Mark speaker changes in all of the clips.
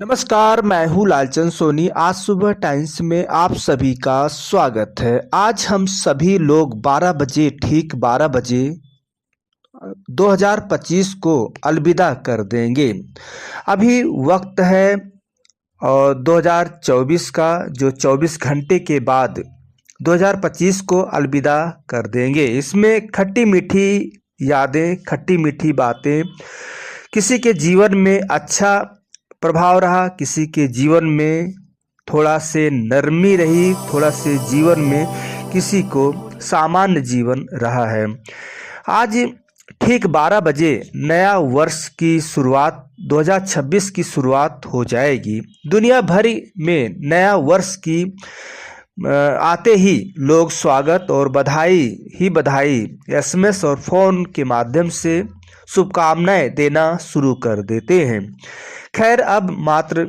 Speaker 1: नमस्कार, मैं हूँ लालचंद सोनी। आज सुबह टाइम्स में आप सभी का स्वागत है। आज हम सभी लोग 12 बजे, ठीक 12 बजे 2025 को अलविदा कर देंगे। अभी वक्त है और 2024 का, जो 24 घंटे के बाद 2025 को अलविदा कर देंगे। इसमें खट्टी मीठी यादें, खट्टी मीठी बातें, किसी के जीवन में अच्छा प्रभाव रहा, किसी के जीवन में थोड़ा से नरमी रही, थोड़ा से जीवन में किसी को सामान्य जीवन रहा है। आज ठीक 12 बजे नया वर्ष की शुरुआत, 2026 की शुरुआत हो जाएगी। दुनिया भर में नया वर्ष की आते ही लोग स्वागत और बधाई ही बधाई एसएमएस और फ़ोन के माध्यम से शुभकामनाएं देना शुरू कर देते हैं। खैर, अब मात्र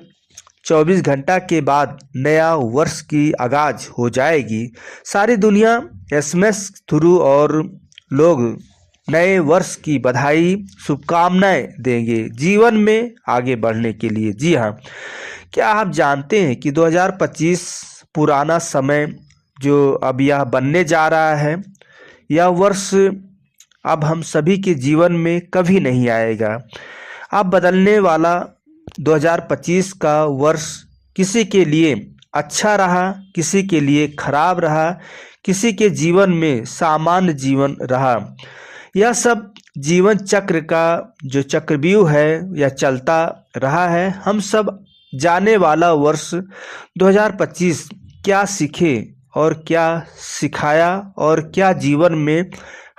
Speaker 1: 24 घंटा के बाद नया वर्ष की आगाज हो जाएगी। सारी दुनिया एसएमएस थ्रू और लोग नए वर्ष की बधाई, शुभकामनाएं देंगे जीवन में आगे बढ़ने के लिए। जी हाँ, क्या आप जानते हैं कि 2025 पुराना समय जो अब यह बनने जा रहा है, यह वर्ष अब हम सभी के जीवन में कभी नहीं आएगा। अब बदलने वाला 2025 का वर्ष किसी के लिए अच्छा रहा, किसी के लिए खराब रहा, किसी के जीवन में सामान्य जीवन रहा। यह सब जीवन चक्र का जो चक्रव्यूह है, यह चलता रहा है। हम सब जाने वाला वर्ष 2025 क्या सीखे और क्या सिखाया और क्या जीवन में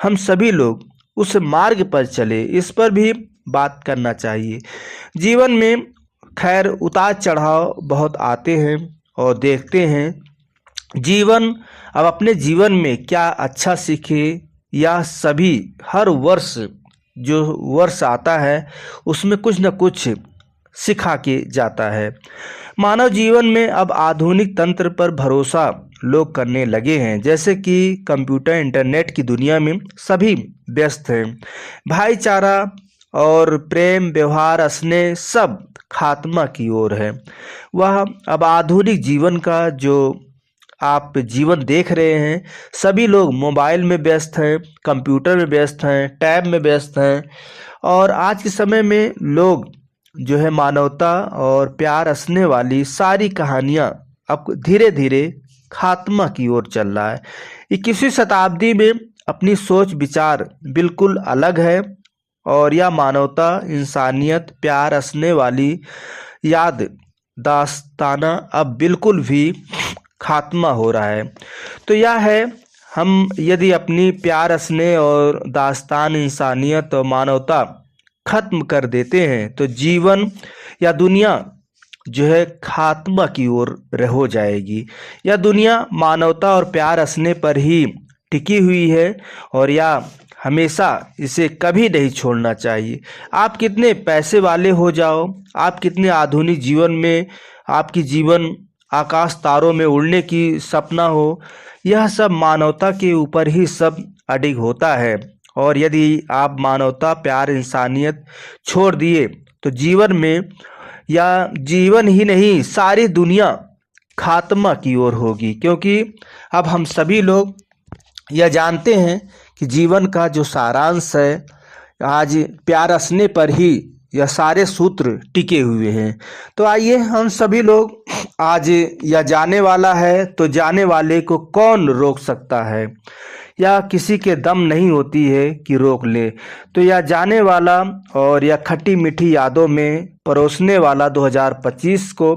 Speaker 1: हम सभी लोग उस मार्ग पर चले, इस पर भी बात करना चाहिए। जीवन में खैर उतार चढ़ाव बहुत आते हैं और देखते हैं जीवन अब अपने जीवन में क्या अच्छा सीखे, या सभी हर वर्ष जो वर्ष आता है उसमें कुछ न कुछ सिखा के जाता है। मानव जीवन में अब आधुनिक तंत्र पर भरोसा लोग करने लगे हैं, जैसे कि कंप्यूटर, इंटरनेट की दुनिया में सभी व्यस्त हैं। भाईचारा और प्रेम, व्यवहार, स्नेह सब खात्मा की ओर है। वह अब आधुनिक जीवन का जो आप जीवन देख रहे हैं, सभी लोग मोबाइल में व्यस्त हैं, कंप्यूटर में व्यस्त हैं, टैब में व्यस्त हैं। और आज के समय में लोग जो है मानवता और प्यार, स्नेह वाली सारी कहानियाँ अब धीरे धीरे खात्मा की ओर चल रहा है। 21वीं शताब्दी में अपनी सोच विचार बिल्कुल अलग है और यह मानवता, इंसानियत, प्यार, स्नेह वाली याद दास्ताना अब बिल्कुल भी खात्मा हो रहा है। तो यह है, हम यदि अपनी प्यार, स्नेह और दास्तान, इंसानियत और मानवता खत्म कर देते हैं तो जीवन या दुनिया जो है खात्मा की ओर हो जाएगी। यह दुनिया मानवता और प्यार, स्नेह पर ही टिकी हुई है और यह हमेशा इसे कभी नहीं छोड़ना चाहिए। आप कितने पैसे वाले हो जाओ, आप कितने आधुनिक जीवन में आपकी जीवन आकाश तारों में उड़ने की सपना हो, यह सब मानवता के ऊपर ही सब अडिग होता है। और यदि आप मानवता, प्यार, इंसानियत छोड़ दिए तो जीवन में, या जीवन ही नहीं सारी दुनिया खात्मा की ओर होगी। क्योंकि अब हम सभी लोग यह जानते हैं कि जीवन का जो सारांश है, आज प्यार, स्नेह पर ही यह सारे सूत्र टिके हुए हैं। तो आइए हम सभी लोग, आज यह जाने वाला है तो जाने वाले को कौन रोक सकता है, या किसी के दम नहीं होती है कि रोक ले। तो यह जाने वाला और यह खट्टी मीठी यादों में परोसने वाला 2025 को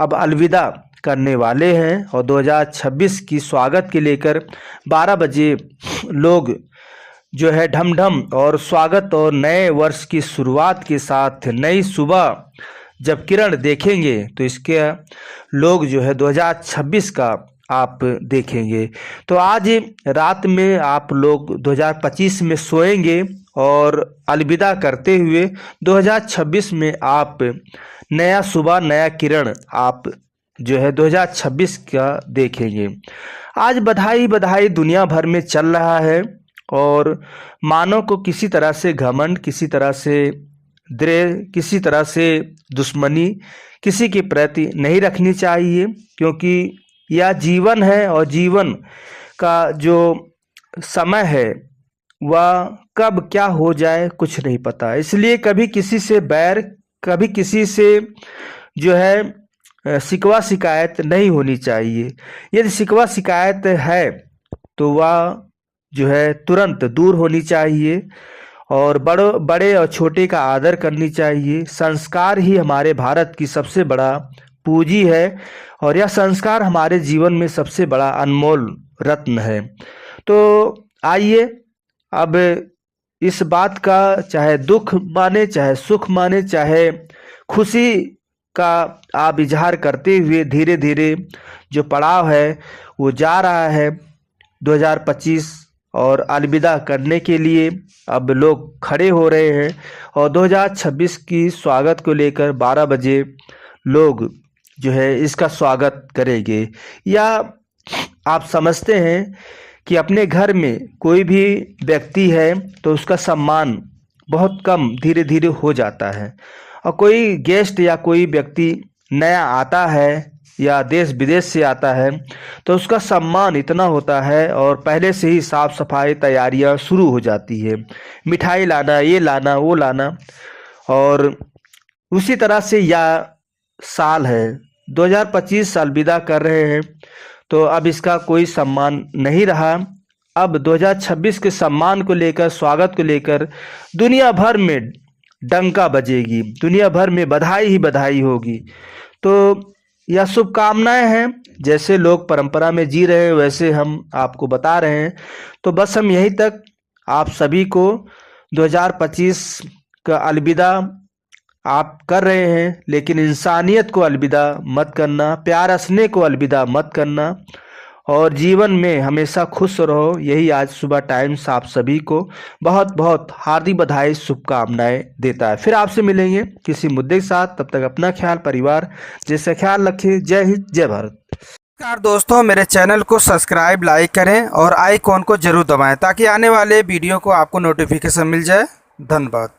Speaker 1: अब अलविदा करने वाले हैं और 2026 की स्वागत के लेकर 12 बजे लोग जो है ढम ढम और स्वागत और नए वर्ष की शुरुआत के साथ नई सुबह जब किरण देखेंगे तो इसके लोग जो है 2026 का आप देखेंगे। तो आज रात में आप लोग 2025 में सोएंगे और अलविदा करते हुए 2026 में आप नया सुबह, नया किरण आप जो है 2026 का देखेंगे। आज बधाई बधाई दुनिया भर में चल रहा है और मानव को किसी तरह से घमंड, किसी तरह से द्वेष, किसी तरह से दुश्मनी, किसी के प्रति नहीं रखनी चाहिए, क्योंकि यह जीवन है और जीवन का जो समय है वह कब क्या हो जाए कुछ नहीं पता। इसलिए कभी किसी से बैर, कभी किसी से जो है शिकवा शिकायत नहीं होनी चाहिए। यदि शिकवा शिकायत है तो वह जो है तुरंत दूर होनी चाहिए और बड़े और छोटे का आदर करनी चाहिए। संस्कार ही हमारे भारत की सबसे बड़ा पूंजी है और यह संस्कार हमारे जीवन में सबसे बड़ा अनमोल रत्न है। तो आइए अब इस बात का चाहे दुख माने, चाहे सुख माने, चाहे खुशी का आप इजहार करते हुए धीरे धीरे जो पड़ाव है वो जा रहा है 2025 और अलविदा करने के लिए अब लोग खड़े हो रहे हैं और 2026 की स्वागत को लेकर 12 बजे लोग जो है इसका स्वागत करेंगे। या आप समझते हैं कि अपने घर में कोई भी व्यक्ति है तो उसका सम्मान बहुत कम धीरे धीरे हो जाता है, और कोई गेस्ट या कोई व्यक्ति नया आता है या देश विदेश से आता है तो उसका सम्मान इतना होता है और पहले से ही साफ सफाई तैयारियां शुरू हो जाती है, मिठाई लाना, ये लाना, वो लाना। और उसी तरह से यह साल है 2025 अलविदा कर रहे हैं तो अब इसका कोई सम्मान नहीं रहा। अब 2026 के सम्मान को लेकर, स्वागत को लेकर दुनिया भर में डंका बजेगी, दुनिया भर में बधाई ही बधाई होगी। तो यह शुभकामनाएं हैं, जैसे लोग परंपरा में जी रहे हैं वैसे हम आपको बता रहे हैं। तो बस हम यहीं तक आप सभी को 2025 का अलविदा आप कर रहे हैं, लेकिन इंसानियत को अलविदा मत करना, प्यार हंसने को अलविदा मत करना और जीवन में हमेशा खुश रहो। यही आज सुबह टाइम्स आप सभी को बहुत बहुत हार्दिक बधाई, शुभकामनाएं देता है। फिर आपसे मिलेंगे किसी मुद्दे के साथ, तब तक अपना ख्याल, परिवार जैसे ख्याल रखें। जय हिंद, जय भारत।
Speaker 2: नमस्कार दोस्तों, मेरे चैनल को सब्सक्राइब, लाइक करें और आइकॉन को जरूर दबाएं ताकि आने वाले वीडियो को आपको नोटिफिकेशन मिल जाए। धन्यवाद।